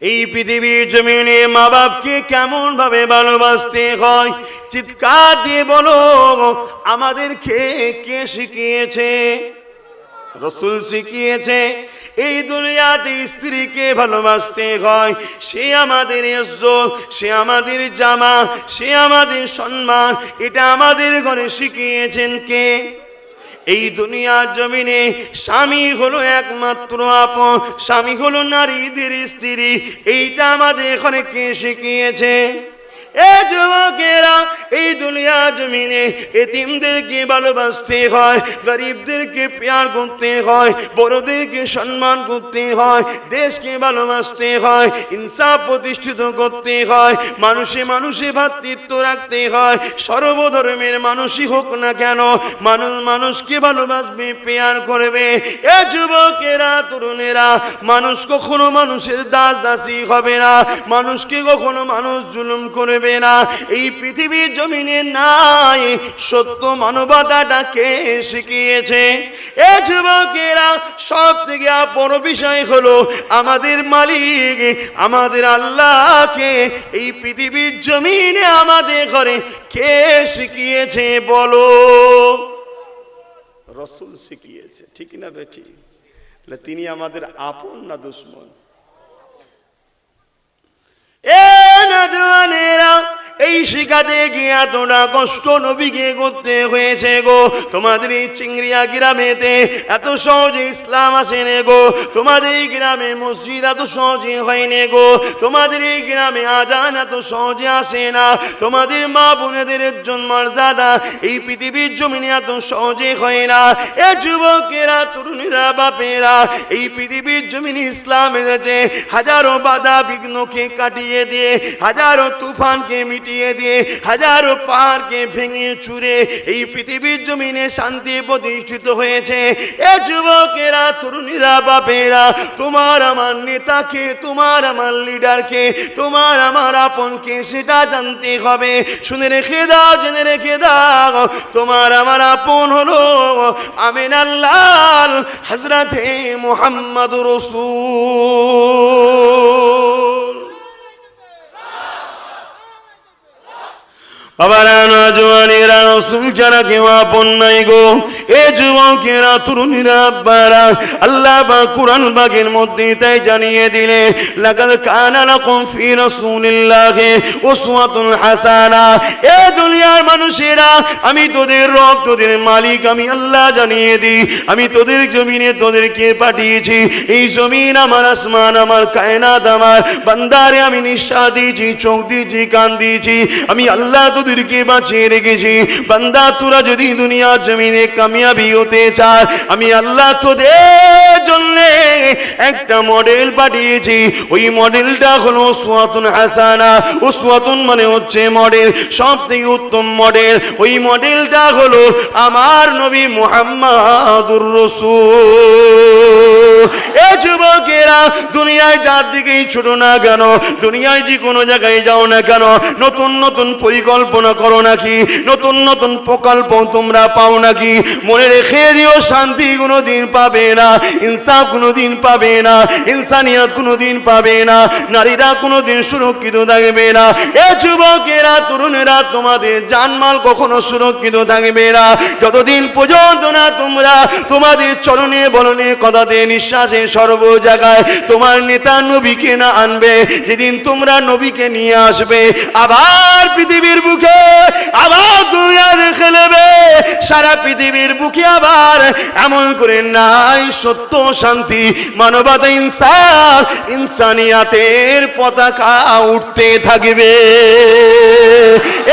এই পৃথিবীর জমিনে মা বাপকে কেমন ভাবে ভালোবাসতে হয় চিৎকার দিয়ে বলো। আমাদেরকে কে শিখিয়েছে? রাসূল শিখিয়েছে। এই দুনিয়াতে স্ত্রীকে ভালোবাসতে হয়, সে আমাদের ইজ্জত, সে আমাদের জামা, সে আমাদের সম্মান। এটা আমাদের ঘরে শিখিয়েছেন কে? এই দুনিয়ার জমিনে স্বামী হলো একমাত্র আপন, স্বামী হলো নারীদের স্ত্রী। এইটা আমাদের এখানে কে শিখিয়েছে? এই যুবকেরা, এই দুনিয়ার জমিনে এতিমদেরকে ভালোবাসতে হয়, গরিবদেরকে প্যার করতে হয়, বড়দেরকে সম্মান করতে হয়, দেশকে ভালোবাসতে হয়, ইনসাফ প্রতিষ্ঠিত করতে হয়, মানুষে মানুষে ভ্রাতৃত্ব রাখতে হয়। সর্বধর্মের মানুষই হোক না কেন, মানুষ মানুষকে ভালোবাসবে, প্যার করবে। এ যুবকেরা, তরুণেরা, মানুষ কখনো মানুষের দাস দাসী হবে না, মানুষকে কখনো মানুষ জুলুম করবে না। এই পৃথিবীর জমিনে নাই সত্য মানবতাটাকে শিখিয়েছে। এ যুবকেরা, সব থেকে বড় বিষয় হলো আমাদের মালিক, আমাদের আল্লাহকে এই পৃথিবীর জমিনে আমাদের ঘরে কে শিখিয়েছে বলো? রাসূল শিখিয়েছে, ঠিক না বেঠিক? তিনি আমাদের আপন না দুশমন? এই শিখাতে গিয়ে এতটা কষ্ট নবীকে করতে হয়েছে গো। তোমাদের এই চিংড়িয়া গ্রামেতে এত সহজে ইসলাম আসেনি গো। তোমাদের এই গ্রামে মসজিদ এত সহজে হয়নি গো। তোমাদের এই গ্রামে আজান এত সহজে আসে না। তোমাদের মা বোনেদের মর্যাদা এই পৃথিবীর জমিনে এত সহজে হয় না। এ যুবকেরা, তরুণীরা, বাপেরা, এই পৃথিবীর জমিনে ইসলাম এসেছে হাজারো বাধা বিঘ্নকে কাটিয়ে দিয়ে, হাজারো তুফানকে মিটিয়ে দিয়ে, হাজারো পাহাড়কে ভেঙে চুরে এই পৃথিবীর জমিনে শান্তি প্রতিষ্ঠিত হয়েছে। এ যুবকেরা, তরুণীরা, বাপেরা, তোমার আমার নেতাকে, তোমার আমার লিডারকে, তোমার আমার আপনকে সেটা জানতে হবে। শুনে রেখে দাও, জেনে রেখে দাও, তোমার আমার আপন হলো আমিনাল্লাহ হযরতে মুহাম্মদুর রাসূল। বাবারা, নওজওয়ানেরা, রাসূল ছাড়া কেউ আপন নাই গো। এ যুবকেরা, তরুণীরা, আব্বারা, আল্লাহ পাক কুরআন পাকের মধ্যে তাই জানিয়ে দিলে, লাকাদ কানা লাকুম ফি রাসূলিল্লাহি উসওয়াতুন হাসানা। এ দুনিয়ার মানুষেরা, আমি তোদের রব, তোদের মালিক আমি আল্লাহ জানিয়ে দিই, আমি তোদের জমিনে তোদেরকে পাঠিয়েছি। এই জমিন আমার, আসমান আমার, কায়নাত আমার। বান্দারে আমি নিঃশ্বাস দিয়েছি, চোখ দিয়েছি, কান দিয়েছি, আমি আল্লাহ তোদেরকে বাঁচিয়ে রেখেছি। বান্দা, তোরা যদি দুনিয়ার জমিনে কামিয়াবি হতে চাস, আমি আল্লাহ তোদের জন্য একটা মডেল পাঠিয়েছি। ওই মডেলটা হলো উসওয়াতুন হাসানা। উসওয়াতুন মানে হচ্ছে মডেল, সব থেকে উত্তম মডেল। ওই মডেলটা হলো আমার নবী মুহাম্মাদুর রাসূল। এ যুবকেরা, দুনিয়ায় যার দিকেই ছোট না কেন, দুনিয়ায় যে কোনো জায়গায় যাও না কেন, নতুন নতুন পরিকল্পনা করো নাকি, নতুন নতুন প্রকল্প তোমরা পাও নাকি, মনে রেখে দিও, শান্তি কোনোদিন পাবে না, ইনসাফ কোনোদিন পাবে না, ইনসানিয়ত কোনোদিন পাবে না, নারীরা কোনোদিন সুরক্ষিত থাকবে না। এ যুবকেরা, তরুণেরা, তোমাদের জানমাল কখনো সুরক্ষিত থাকবে না যতদিন পর্যন্ত না তোমরা তোমাদের চরণে বলনে কথাতে নিঃশ্বাসে সর্ব জায়গায় তোমার নেতা নবীকে না আনবে। যেদিন তোমরা নবীকে নিয়ে আসবে, আবার পৃথিবীর বুকে, আবার দুনিয়া দেখে নেবে, সারা পৃথিবীর বুকে আবার এমন করে নাই সত্য, শান্তি, মানবতা, ইনসাফ, ইনসানিয়াতের পতাকা উঠতে থাকবে।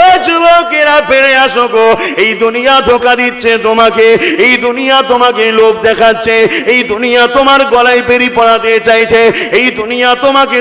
এ যুবকেরা, ফিরে আসো গো। এই দুনিয়া ধোঁকা দিচ্ছে তোমাকে, এই দুনিয়া তোমাকে লোভ দেখাচ্ছে, এই দুনিয়া তোমার গলায় বেরি পড়াতে চাইছে, এই দুনিয়া তোমাকে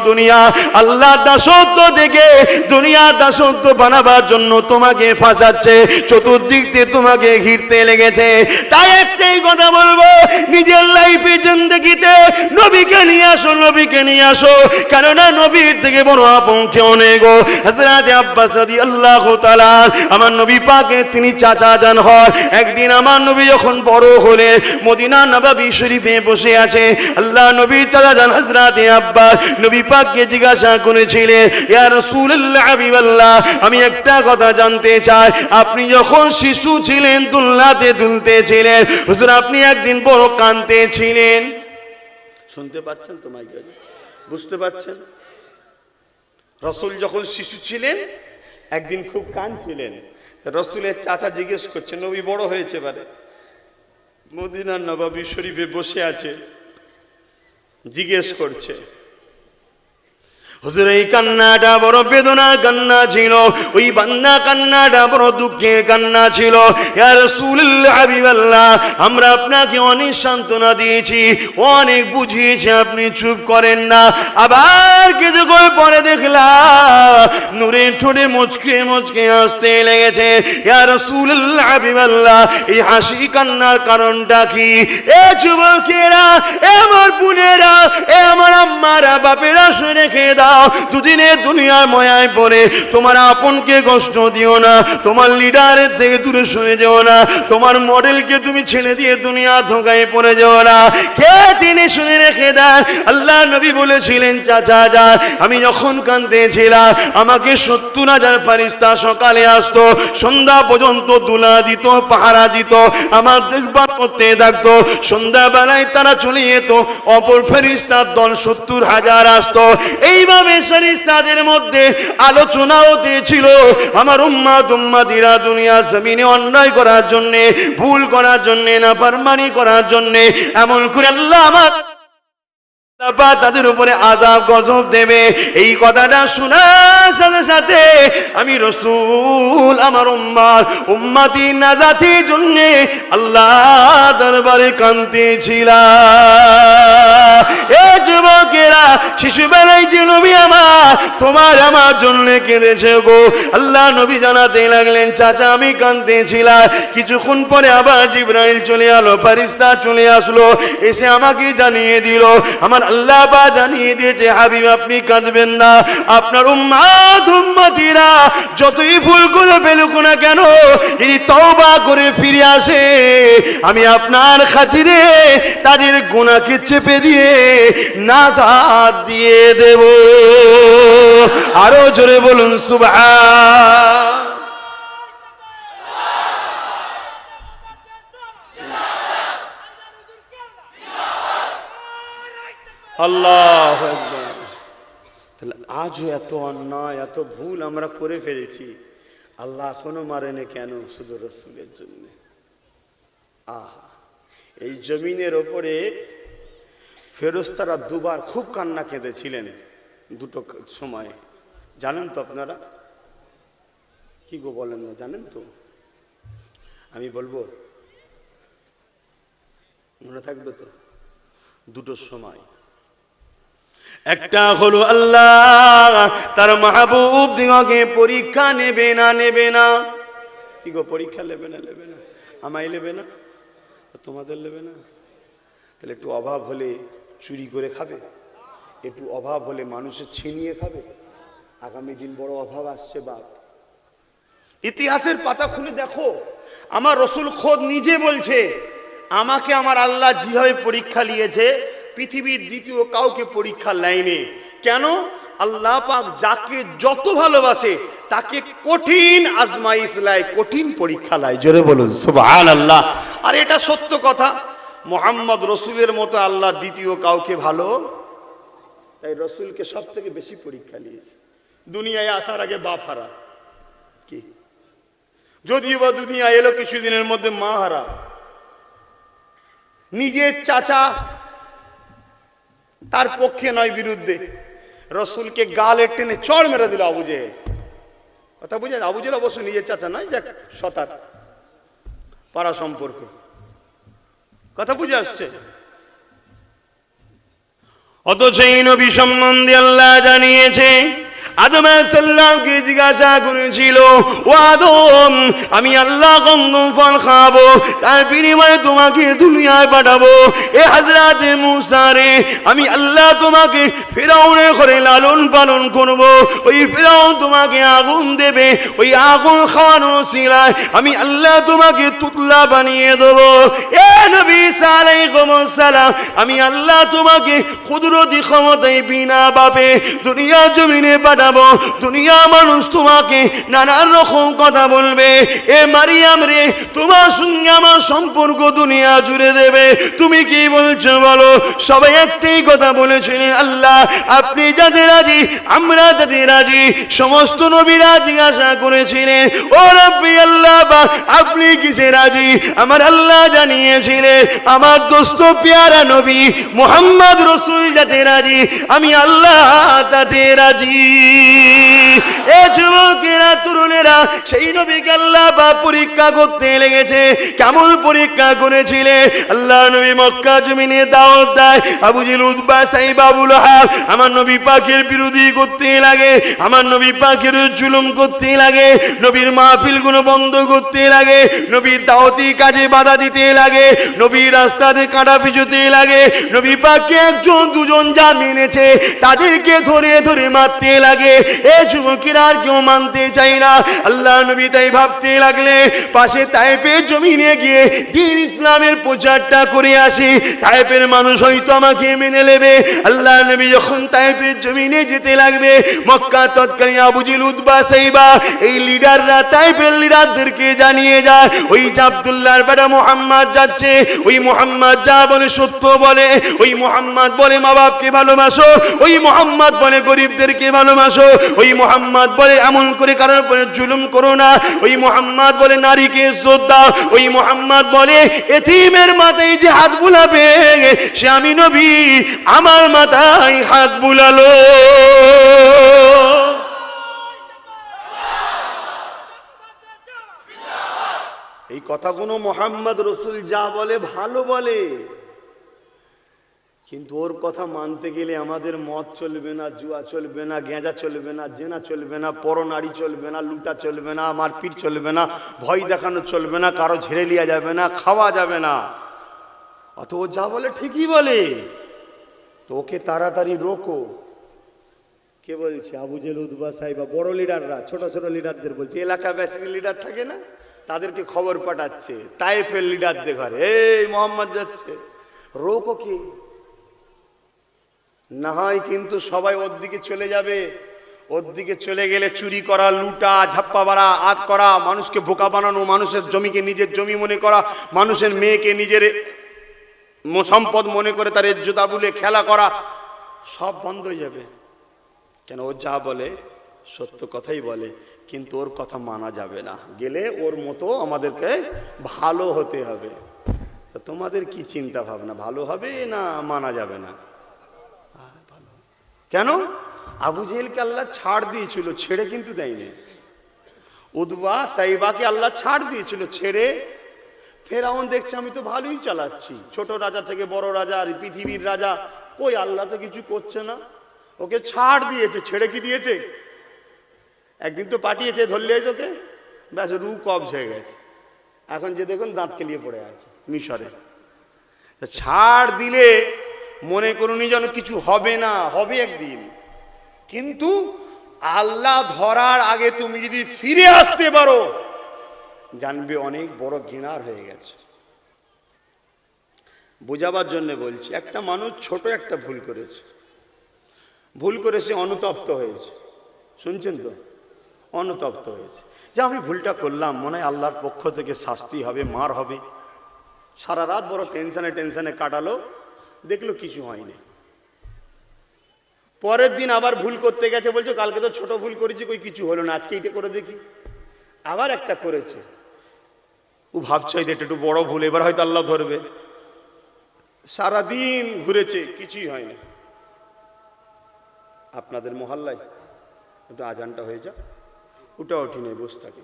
দুনিয়া আল্লাহর দাসত্ব থেকে দুনিয়ার দাসত্ব বানাবার জন্য তোমাকে ফাঁসাচ্ছে, চতুর্দিক দিয়ে তোমাকে ঘিরতে লেগেছে। তাই একটাই কথা বলবো, নিজের লাইফে জিন্দেগিতে নবীকে নিয়ে আসো, নবীকে নিয়ে আসো, কেননা নবীর থেকে বড় আপন কেউ নেই গো। হযরত আব্বাস রাদিয়াল্লাহু তাআলা, আমার নবী পাকের তিনি চাচা জান হয়। একদিন আমার নবী যখন বড় হলেন, মদিনা নববী শরীফ শরীফে বসে আছে। আল্লাহ নবী চাচা যান হযরত আব্বাস নবী পাককে জিজ্ঞাসা করেছিলেন, ইয়া রাসূলুল্লাহ হাবিবাল্লাহ, আমি একটা কথা জানতে চাই, আপনি যখন শিশু ছিলেন, দুলনাতে দুলতেছিলেন, হুজুর আপনি একদিন বড় কাঁদতেছিলেন। শুনতে পাচ্ছেন তো মাইকে? বুঝতে পাচ্ছেন? রাসূল যখন শিশু ছিলেন একদিন খুব কাঁদছিলেন। রাসূলের চাচা জিজ্ঞেস করছে, নবী বড় হয়েছে পারে, মদিনার নববী শরীফে বসে আছে, জিজ্ঞেস করছে। হুজুর এই কান্নাটা বড় বেদনা কান্না ছিল, ওই বান্না কান্নাটা বড় দুঃখের কান্না ছিল। ইয়া রাসূলুল্লাহ হাবিবাল্লাহ, আমরা আপনাকে অনেক সান্ত্বনা দিয়েছি, অনেক বুঝিয়েছি, আপনি চুপ করেন না। আবার কিছুক্ষণ পরে দেখলাম নূরের ঠোঁটে মুচকে মুচকে হাসতে লেগেছে। ইয়া রাসূলুল্লাহ হাবিবাল্লাহ, এই হাসি কান্নার কারণটা কি? এ যুবকেরা, এ আমার বোনেরা, এ আমার আম্মারা, বাপেরা, শুনে রেখে দাও, দুদিনে দুনিয়ার মায়ায় পড়ে তোমার আপনকে কষ্ট দিও না, তোমার লিডারের থেকে দূরে সরে যেও না, তোমার মডেলকে তুমি ছেড়ে দিয়ে দুনিয়া ধোঁকায় পড়ে যেও না। কে তিনি? শুনে রেখে দেন, আল্লাহ নবী বলেছিলেন, চাচা যা, আমি যখন কাঁদতেছিলাম আমাকে 70,000 ফেরেশতা সকালে আসতো, সন্ধ্যা পর্যন্ত দুলা দিত, পাহারা দিত, আমার দেখভাল করতে থাকতো। সন্ধ্যাবেলায় তারা চলে যেত, অপর ফেরেশতার দল 70,000 আসতো। এইভাবে ফেরেশতাদের মধ্যে আলোচনা হতেছিল, আমার উম্মত উম্মতিরা দুনিয়া জমিনে অন্যায় করার জন্য, ভুল করার জন্য, নাফরমানি করার জন্য, এমন করে আল্লাহ আমার তাদের উপরে আযাব গজব দেবে। এই কথাটা শোনার সাথে সাথে আমি রাসূল আমার উম্মতি নাজাতের জন্য আল্লাহ দরবারে কাঁদতেছিলাম। এ যুবকেরা, শিশুবেলায় যে নবী আমার তোমার আমার জন্য কেঁদেছে গো। আল্লাহ নবী জানাতে লাগলেন, চাচা আমি কাঁদতেছিলাম। কিছুক্ষণ পরে আবার জিবরাইল চলে এলো, ফেরেশতা চলে আসলো, এসে আমাকে জানিয়ে দিল, আমার আল্লাহ বা জানিয়ে দিয়েছে, হাবিব আপনি কাঁদবেন না, আপনার উম্মত উম্মতিরা যতই ভুল করে ফেলুক না কেন, যদি তওবা করে ফিরে আসে, আমি আপনার খাতিরে তাদের গুনাহকে চেপে দিয়ে নাজাত দিয়ে দেব। আরো জোরে বলুন সুবহান। আল্লাহু আকবার। তাহলে আজও এত অন্যায়, এত ভুল আমরা করে ফেলেছি, আল্লাহ এখনো মারেনি কেন? শুধু রাসূলের জন্য। আহা, এই জমিনের ওপরে ফেরেশতারা দুবার খুব কান্না কেঁদেছিলেন, দুটো সময়, জানেন তো আপনারা? কি গো বলেন না, জানেন তো? আমি বলবো, মনে থাকবে তো? দুটোর সময়। একটা হলো আল্লাহ তার মাহবুব দিগকে পরীক্ষা নেবে না, নেবে না। কি গো, পরীক্ষা নেবে না? নেবে না। আমায় নেবে না, তোমাদের নেবে না? তাহলে একটু অভাব হলে চুরি করে খাবে, একটু অভাব হলে মানুষের ছিনিয়ে খাবে। আগামী দিন বড় অভাব আসছে বাপ। ইতিহাসের পাতা খুলে দেখো, আমার রাসূল খোদ নিজে বলছে, আমাকে আমার আল্লাহ যেভাবে পরীক্ষা নিয়েছে পৃথিবীর দ্বিতীয় কাউকে পরীক্ষা নেয়নি। কেন? আল্লাহ পাক যাকে যত ভালোবাসে তাকে কঠিন আজমাইশ লাই, কঠিন পরীক্ষা লাই। জোরে বলুন সুবহানাল্লাহ। আর এটা সত্য কথা, মুহাম্মদ রাসূলের মতো আল্লাহ দ্বিতীয় কাউকে ভালো, তাই রাসূলকে সব থেকে বেশি পরীক্ষা নিয়েছে। দুনিয়ায় আসার আগে বাপ হারা, কি যদিও বা দুনিয়া এলো কিছুদিনের মধ্যে মা হারা। নিজের চাচা তার পক্ষে নয়, বিরুদ্ধে, রাসূলকে গালে টেনে চড় মেরে দিল আবু জেহেল। কথা বুঝেন? আবু জেহেল অবশ্য নিজের চাচা নয়, যাক শতাত পাড়া সম্পর্ক। কথা বুঝে আসছে? অথচ এই নবী সম্বন্ধে আল্লাহ জানিয়েছে, আদম আলাইহিস সালামকে জিজ্ঞাসা করেছিল, ও আদম, আমি আল্লাহ কোন ফল খাবো তার বিনিময়ে তোমাকে দুনিয়ায় পাঠাবো? এ হযরত মূসা রে, আমি আল্লাহ তোমাকে ফিরাউনের ঘরে লালন পালন করব, ওই ফিরাউন তোমাকে আগুন দেবে, ওই আগুন খাওয়ানোর উসিলায় আমি আল্লাহ তোমাকে তুতলা বানিয়ে দেব। এ নবী ঈসা আলাইহিস সালাম, আমি আল্লাহ তোমাকে কুদরতি ক্ষমতায় বিনা বাপে দুনিয়া জমিনে পাঠাবো। দুনিয়া মানুষ তোমাকে নানান রকম কথা বলবে। এ মারিয়াম রে, তোমার সঙ্গে আমার সম্পর্ক দুনিয়া জুড়ে দেবে। তুমি কি বলছো বলো? সবাই একটাই কথা বলেছিলেন, আল্লাহ আপনি যাতে রাজি আমরা তাতে রাজি। সমস্ত নবীরা জিজ্ঞাসা করেছিলেন, ও রব্বি আল্লাহ, আপনি কিসে রাজি? আমার আল্লাহ জানিয়েছিলেন, আমার দোস্ত প্যারা নবী মুহাম্মদ রাসূল যাতে রাজি, আমি আল্লাহ তাতে রাজি। এ যুবকেরা, তরুণেরা, সেই নবীকে আল্লাহ পরীক্ষা করতে লেগেছে। কেমন পরীক্ষা করেছিলেন? আল্লাহ নবী মক্কা জমিনে দাওয়াত দেয়, আবু জেহেল, উতবা, সাইবা, আবু লাহাব আমার নবী পাকের বিরোধী করতে লাগে, আমার নবী পাকের জুলুম করতে লাগে, নবীর মাহফিলগুলো বন্ধ করতে লাগে, নবীর দাওয়াতি কাজে বাধা দিতে লাগে, নবীর রাস্তাতে কাঁটা পিছুতে লাগে, নবী পাককে একজন দুজন যা মেনেছে তাদেরকে ধরে ধরে মারতে লাগে। এ যুবকেরা আর কেউ মানতে চায় না। আল্লাহ নবী তাই ভাবতে লাগলে, পাশে তায়েফের জমিনে গিয়ে দ্বীন ইসলামের প্রচারটা করে আসি, তায়েফের মানুষ হয়তো আমাকে মেনে নেবে। আল্লাহ নবী যখন তায়েফের জমিনে যেতে লাগবে, মক্কা তৎকালীন আবু জেহেল, উতবা, সাইবা এই লিডাররা তায়েফের লিডারদেরকে জানিয়ে যায়, ওই যে আব্দুল্লাহর বেটা মুহাম্মদ যাচ্ছে, ওই মুহাম্মদ যা বলে সত্য বলে, ওই মুহাম্মদ বলে মা বাপকে ভালোবাসো, ওই মুহাম্মদ বলে গরিবদেরকে ভালোবাসো, ওই মুহাম্মদ বলে এমন করে কারোর উপরে জুলুম করো না, ওই মুহাম্মদ বলে নারীকে ইজ্জত দাও, ওই মুহাম্মদ বলে এতিমের মাথায় যে হাত বুলাবে সে আমি নবী আমার মাথায় হাত বুলালো। এই কথাগুলো মুহাম্মদ রাসূল যা বলে ভালো বলে, কিন্তু ওর কথা মানতে গেলে আমাদের মদ চলবে না, জুয়া চলবে না, গেঁজা চলবে না, জেনা চলবে না, পরনারী চলবে না, লুটা চলবে না, মারপিট চলবে না, ভয় দেখানো চলবে না, কারো ঝেড়ে লিয়া যাবে না, খাওয়া যাবে না। অত ও যা বলে ঠিকই বলে, তো ওকে তাড়াতাড়ি রোকো। কে বলছে? আবু জেহেল, উতবা, সাইবা বড় লিডাররা ছোট ছোট লিডারদের বলছে, এলাকা বেসিক লিডার থাকে না, তাদেরকে খবর পাঠাচ্ছে তায়েফের লিডারদের ঘরে, এই মোহাম্মদ যাচ্ছে, রোকো কে না হয় কিন্তু সবাই ওর দিকে চলে যাবে। ওর দিকে চলে গেলে চুরি করা, লুটা, ঝাপ্পা মারা, আত করা, মানুষকে বোকা বানানো, মানুষের জমিকে নিজের জমি মনে করা, মানুষের মেয়েকে নিজের সম্পদ মনে করে তার ইজ্জত আবুলে খেলা করা, সব বন্ধ হয়ে যাবে। কেন? ও যা বলে সত্য কথাই বলে, কিন্তু ওর কথা মানা যাবে না। গেলে ওর মতো আমাদেরকে ভালো হতে হবে। তো তোমাদের কি চিন্তা ভাবনা, ভালো হবে না মানা যাবে না? কেন? আবু জেহেলকে আল্লাহ ছাড় দিয়েছিল, ছেড়ে কিন্তু দেয়নি। উতবা, সাইবাকে আল্লাহ ছাড় দিয়েছিল, ছেড়ে। ফেরাউন দেখছে আমি তো ভালোই চালাচ্ছি, ছোট রাজা থেকে বড় রাজা, আর পৃথিবীর রাজা, কই আল্লাহ তো কিছু করছে না। ওকে ছাড় দিয়েছে, ছেড়ে কি দিয়েছে? একদিন তো পাঠিয়েছে, ধরলে তোকে, ব্যাস রু কবজ হয়ে গেছে। এখন যে দেখুন দাঁত কেলিয়ে পড়ে আছে মিশরে। ছাড় দিলে মনে করুনি যেন কিছু হবে না, হবে একদিন। কিন্তু আল্লাহ ধরার আগে তুমি যদি ফিরে আসতে পারো, জানবে অনেক বড় গিনার হয়ে গেছে। বোঝাবার জন্য বলছি, একটা মানুষ ছোট একটা ভুল করেছে, ভুল করে সে অনুতপ্ত হয়েছে, শুনছেন তো? অনুতপ্ত হয়েছে যে আমি ভুলটা করলাম, মনে হয় আল্লাহর পক্ষ থেকে শাস্তি হবে, মার হবে। সারা রাত বড় টেনশনে টেনশনে কাটালো, দেখলো কিছু হয়নি। পরের দিন আবার ভুল করতে গেছে, বলছে কালকে তো ছোট ভুল করেছি, কই কিছু হলো না, আজকে এটা করে দেখি। আবার একটা করেছে, ও ভাবছে এটা একটু বড় ভুল, এবার হয়তো আল্লাহ ধরবে। সারাদিন ঘুরেছে, কিছুই হয়নি। আপনাদের মহল্লায় একটু আজানটা হয়ে যা, ওটা উঠি নেই, বসে থাকে।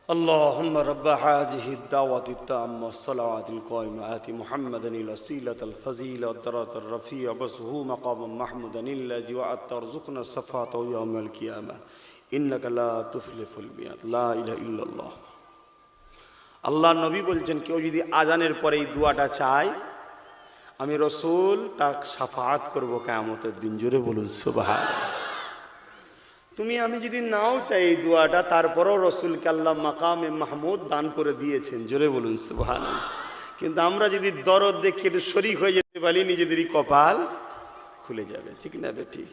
اللهم رب هذه الدعوة التامة والصلاة القائمة آت محمدا الوسيلة الفضيلة والدرجة الرفيعة وابعثه مقاما محمودا الذي وعدته وارزقنا شفاعته يوم القيامة إنك لا تخلف الميعاد لا إله إلا الله। আল্লাহ নবী বলছেন কেউ যদি আজানের পরে এই দোয়াটা চায় আমি রাসূল তাকে শাফাআত করব কিয়ামতের দিন। জোরে বলুন সুবহানাল্লাহ। তুমি আমি যদি নাও চাই এই দোয়াটা তারপরও রাসূলকে আল্লাহ মাকামে মাহমুদ দান করে দিয়েছেন। জোরে বলুন সুবহানাল্লাহ। কিন্তু আমরা যদি দরদ দেখে একটু শরীক হয়ে যেতে পারি নিজেদেরই কপাল খুলে যাবে, ঠিক না বেঠিক?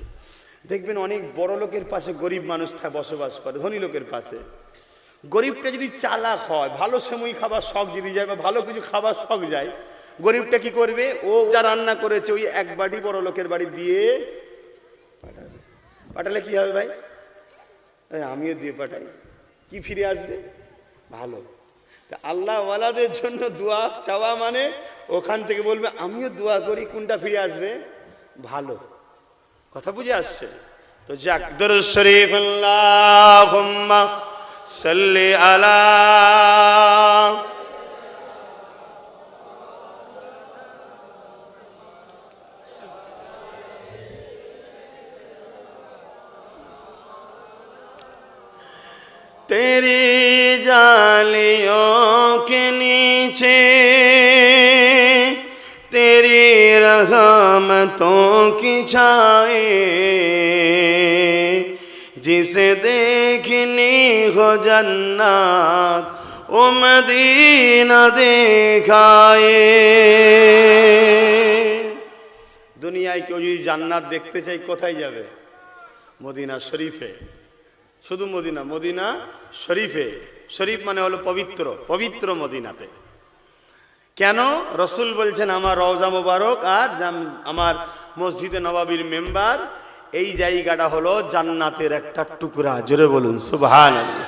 দেখবেন অনেক বড় লোকের পাশে গরিব মানুষ বসবাস করে, ধনী লোকের পাশে। গরিবটা যদি চালাক হয়, ভালো সময় খাবার শখ যদি যায় বা ভালো কিছু খাবার শখ যায়, গরিবটা কি করবে? ও যা রান্না করেছে ওই এক বাটি বড় লোকের বাড়ি দিয়ে পাঠাবে। পাঠালে কি হবে ভাই? আমিও দিয়ে পাঠাই, কি ফিরে আসবে? ভালো। আল্লাহ ওয়ালাদের জন্য দোয়া চাওয়া মানে ওখান থেকে বলবে আমিও দোয়া করি, কোনটা ফিরে আসবে? ভালো। কথা বুঝে আসছে তো? যাক, দরুদ শরীফ আল্লাহুম্মা সাল্লি আলা तेरी जालियों के नीचे तेरी रहमतों की छाए जिसे देखनी हो जन्नत ओ मदीना देखाए। দুনিয়ায় কেউ যদি জান্নাত দেখতে চাই কোথায় যাবে? মদিনা শরীফে। শুধু মদিনা, মদিনা শরীফে। শরীফ মানে হলো পবিত্র, পবিত্র মদিনাতে। কেন? রসুল বলছেন আমার রওজা মোবারক আর আমার মসজিদে নববীর মেম্বার, এই জায়গাটা হলো জান্নাতের একটা টুকরা। জোরে বলুন সুবহানাল্লাহ।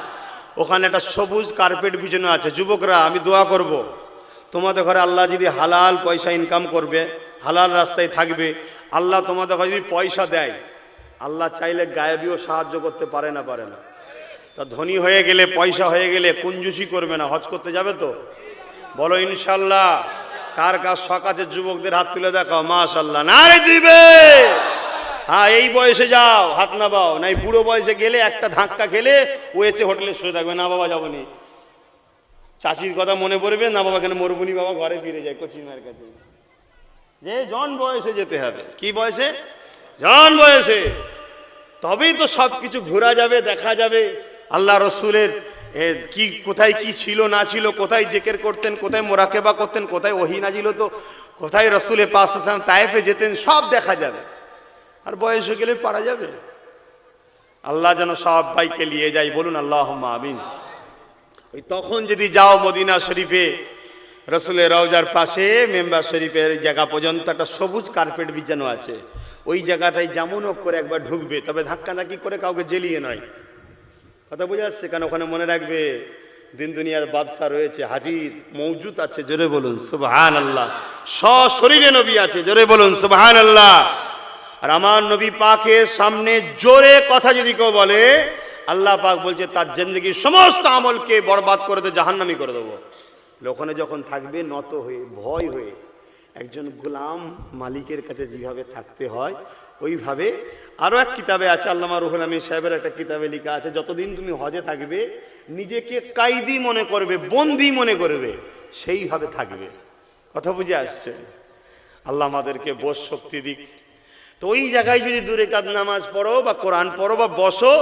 ওখানে একটা সবুজ কার্পেট বিছানো আছে। যুবকরা, আমি দোয়া করব তোমাদের ঘরে আল্লাহ যদি হালাল পয়সা ইনকাম করবে, হালাল রাস্তায় থাকবে, আল্লাহ তোমাদের ঘরে যদি পয়সা দেয়, আল্লাহ চাইলে গায়েবীও সাহায্য করতে পারে না? পারে না? তা ধনী হয়ে গেলে, পয়সা হয়ে গেলে কুঞ্জুসি করবে না, হজ করতে যাবে তো? বলো ইনশাল্লাহ। কার কার শখ আছে যুবকদের হাত তুলে দেখাও। মাশাল্লাহ, নারে দিবে। হ্যাঁ, এই বয়সে যাও, হাত নামাও। নাই বুড়ো বয়সে গেলে একটা ধাক্কা খেলে ওয়েছে হোটেলে শুয়ে থাকবে, না বাবা যাবো নি। চাষির কথা মনে পড়বে, না বাবা কেন মরবুনি, বাবা ঘরে ফিরে যায় কচিমার কাছে। যে জন বয়সে যেতে হবে। কি বয়সে? জন বয়সে। তবেই তো সব কিছু ঘোরা যাবে, দেখা যাবে। আল্লাহ রসুলের কি কোথায় কি ছিল না ছিল, কোথায় জিকির করতেন, কোথায় মুরাকাবা করতেন, কোথায় ওহী নাজিল হতো, কোথায় রসুলের পাক সাল্লাল্লাহু আলাইহি ওয়াসাল্লাম তায়েফে যেতেন, সব দেখা যাবে। আর বয়স হয়ে গেলে পারা যাবে? আল্লাহ যেন সব ভাইকে নিয়ে যায়, বলুন আল্লাহুম্মা আমিন। ওই তখন যদি যাও মদিনা শরীফে, রসুলের রওজার পাশে মেম্বার শরীফের জায়গা পর্যন্ত একটা সবুজ কার্পেট বিছানো আছে। ওই জায়গাটায় যেমন হোক করে একবার ঢুকবে, তবে ধাক্কাধাক্কি করে কাউকে জ্বেলিয়ে নয়। কথা বুঝে আসছে? কারণ ওখানে মনে রাখবে দিন দুনিয়ার বাদশা রয়েছে, হাজির মওজুদ আছে। জোরে বলুন সুবহানাল্লাহ। সশরীরে নবী আছে। জোরে বলুন সুবহানাল্লাহ। আর আমার নবী পাকের সামনে জোরে কথা যদি কেউ বলে, আল্লাহ পাক বলছে তার জিন্দেগির সমস্ত আমলকে বরবাদ করে দিয়ে জাহান্নামী করে দেবো। ওখানে যখন থাকবে নত হয়ে, ভয় হয়ে, একজন গোলাম মালিকের কাছে যেভাবে থাকতে হয় ওইভাবে। আরও এক কিতাবে আছে, আল্লামা রুহুল আমিন সাহেবের একটা কিতাবে লেখা আছে, যতদিন তুমি হজে থাকবে নিজেকে কায়দি মনে করবে, বন্দি মনে করবে, সেইভাবে থাকবে। কথা বুঝে আসছে? আল্লাহ আমাদেরকে বোঝ শক্তি দিক। তো ওই জায়গায় যদি 2 রাকাত নামাজ পড়ো বা কোরআন পড়ো বা বসো,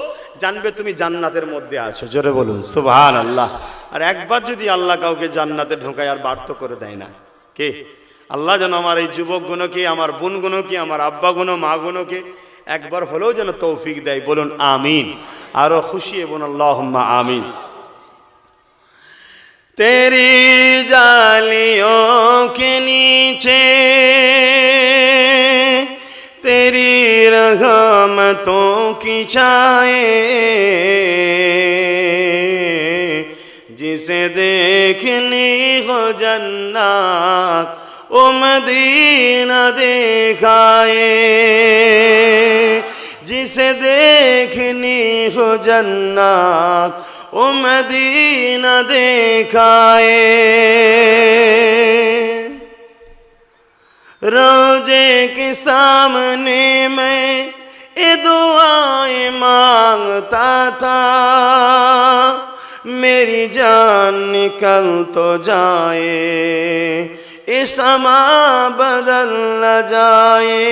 জানবে তুমি জান্নাতের মধ্যে আছো। জোরে বলুন সুবহানাল্লাহ। আর একবার যদি আল্লাহ কাউকে জান্নাতে ঢোকায় আর বার তো করে দেয় না। কে? আল্লাহ যেন আমার এই যুবকগুলোকে, আমার বোনগুলোকে, আমার আব্বাগুলো, মাগুলোকে একবার হলেও যেন তৌফিক দেয়। বলুন আমিন। আরো খুশি এবং আল্লাহুম্মা আমিন। তেরি জালিयों के नीचे तेरी रहमतों की छाए जिसे देखनी हो जन्नत ओ मदीना देखाए जिसे देखनी हो जन्नत ओ मदीना दिखाए। रोजे के सामने मैं ये दुआएं मांगता था, मेरी जान निकल तो जाए ये समा बदल न जाए।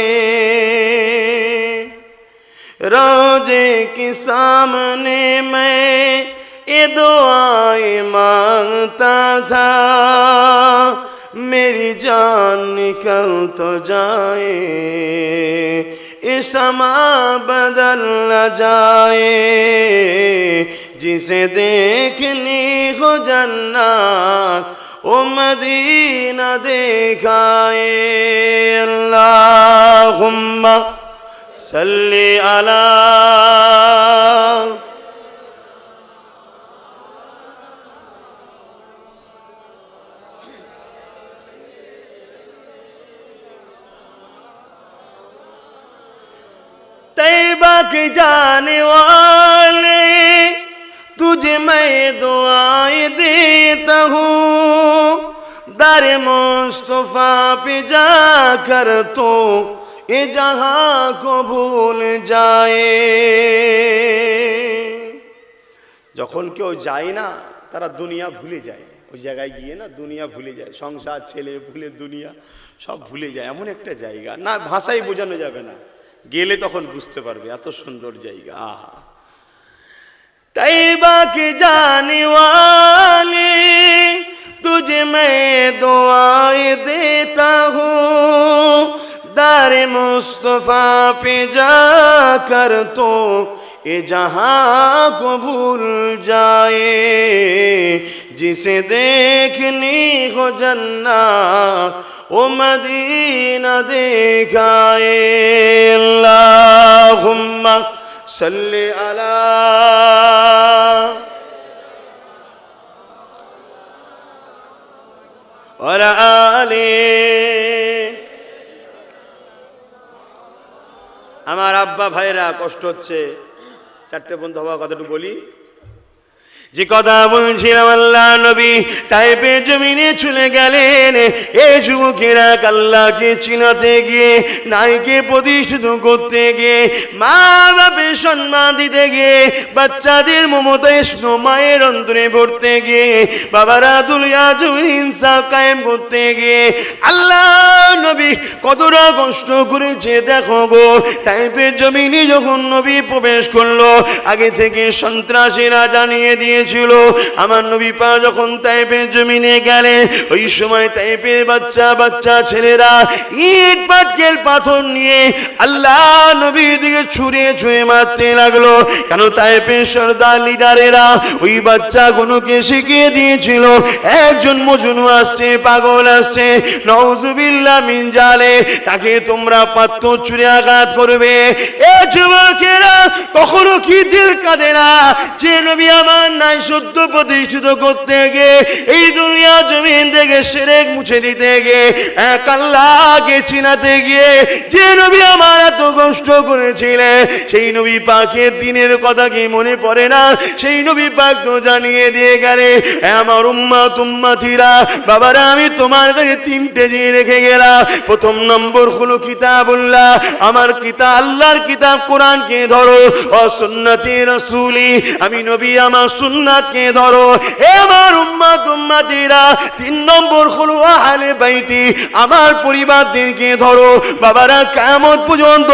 रोजे के सामने मैं ये दुआएं मांगता था, मेरी जान निकल तो जाए ये समा बदल न जाए। जिसे देखनी हो जन्नत ओ मदीना दिखाए। अल्लाहुम्मा सल्ली अला तैबा के जाने वाले, तुझे मैं दुआएं देता हूँ। दर मुस्तफा पे जाकर तो ये जहां को भूल जाए। যখন কেউ যায় না তারা দুনিয়া ভুলে যায়, ওই জায়গায় গিয়ে না দুনিয়া ভুলে যায়, সংসার ছেলে ভুলে দুনিয়া সব ভুলে যায়। এমন একটা জায়গা না ভাষায় বোঝানো যাবে না, গেলে তখন বুঝতে পারবে এত সুন্দর জায়গা। আহা तैबा के जाने वाले, तुझे मैं दुआएं देता हूँ। दर मुस्तफा पे जाकर तो ये जहां को भूल जाए। जिसे देखनी हो जन्नत ओ मदीना दिखाए। अल्लाहुम्मा सल्ली अला और आले। আমার আব্বা ভাইরা কষ্ট হচ্ছে, চারটে বন্ধু হওয়া কথাটুকু বলি। যে কথা বলছিলাম, আল্লাহ নবী তাইফের জমিনে চলে গেলেন। এই যুবকেরা আল্লাহকে চিনাতে গিয়ে, নাইকে প্রতিষ্ঠিত করতে গিয়ে, মা বাপের সম্মান দিতে গিয়ে, বাচ্চাদের মমতায় মায়ের অন্তরে ভরতে গিয়ে, বাবারা দুনিয়া জমিন ইনসাফ কায়েম করতে গিয়ে আল্লাহ নবী কতটা কষ্ট করেছে দেখো গো। তাইফের জমিনে যখন নবী প্রবেশ করলো, আগে থেকে সন্ত্রাসীরা জানিয়ে দিয়ে ছিল আমার নবী পা যখন তাইফের জমিনে গেলেন, ওই সময় তাইফের বাচ্চা বাচ্চা ছেলেরা ইট পাটকেল পাথর নিয়ে আল্লাহ নবীর দিকে ছুঁড়ে ছুঁড়ে মারতে লাগলো। কেন তাইফের সর্দার লিডারেরা ওই বাচ্চাগুলোকে শিখিয়ে দিয়েছিল, একজন মজনু আসছে, পাগল আসছে, নাউজুবিল্লাহ মিন জালে, তাকে তোমরা পাথর ছুঁড়ে আঘাত করবে। এ যুবকেরা কখনো কি দিল কাঁদে না যে নবী আমার নাই সত্য প্রতিষ্ঠিত করতে গিয়ে, এই দুনিয়া জমিন থেকে শিরক মুছে দিতে গিয়ে, এক আল্লাহকে চিনাতে গিয়ে যে নবী আমার এত কষ্ট করেছিলেন, সেই নবী পাকের দিনের কথা কি মনে পড়ে না? সেই নবী পাক তো জানিয়ে দিয়ে গেলে, আমার উম্মত উম্মতিরা, বাবারা আমি তোমার কাছে তিনটে দিয়ে রেখে গেলাম। প্রথম নম্বর হলো কিতাবুল্লাহ, আমার কিতাব আল্লাহর কিতাব কোরআনকে ধরো, ও সুন্নতি রাসূলি, আমি নবী আমার সুন্নাতকে ধরো। হে আমার উম্মত উম্মতিরা, তিন নম্বর হলো আহলে বাইতি, আমার পরিবারদেরকে ধরো। বাবারা কিয়ামত পর্যন্ত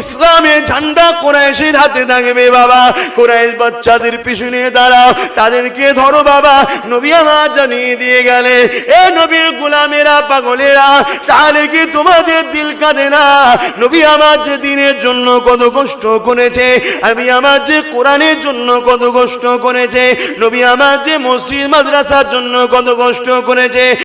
ইসলামের ঝান্ডা কুরাইশের হাতে থাকবে। বাবা কুরাইশ বাচ্চাদের পিছনে দাঁড়াও, তাদেরকে ধরো। বাবা নবী আমার জানিয়ে দিয়ে গেলে, এ নবীর গোলামেরা পাগলেরা, তাহলে কি তোমাদের দিল কাঁদে না? নবী আমার যে দিনের জন্য কত কষ্ট করেছে, আমি আমার যে কোরআনের জন্য কত কষ্ট করেছে, নবী আমার যে মসজিদ মাদ্রাসার জন্য কত কষ্ট করেছে,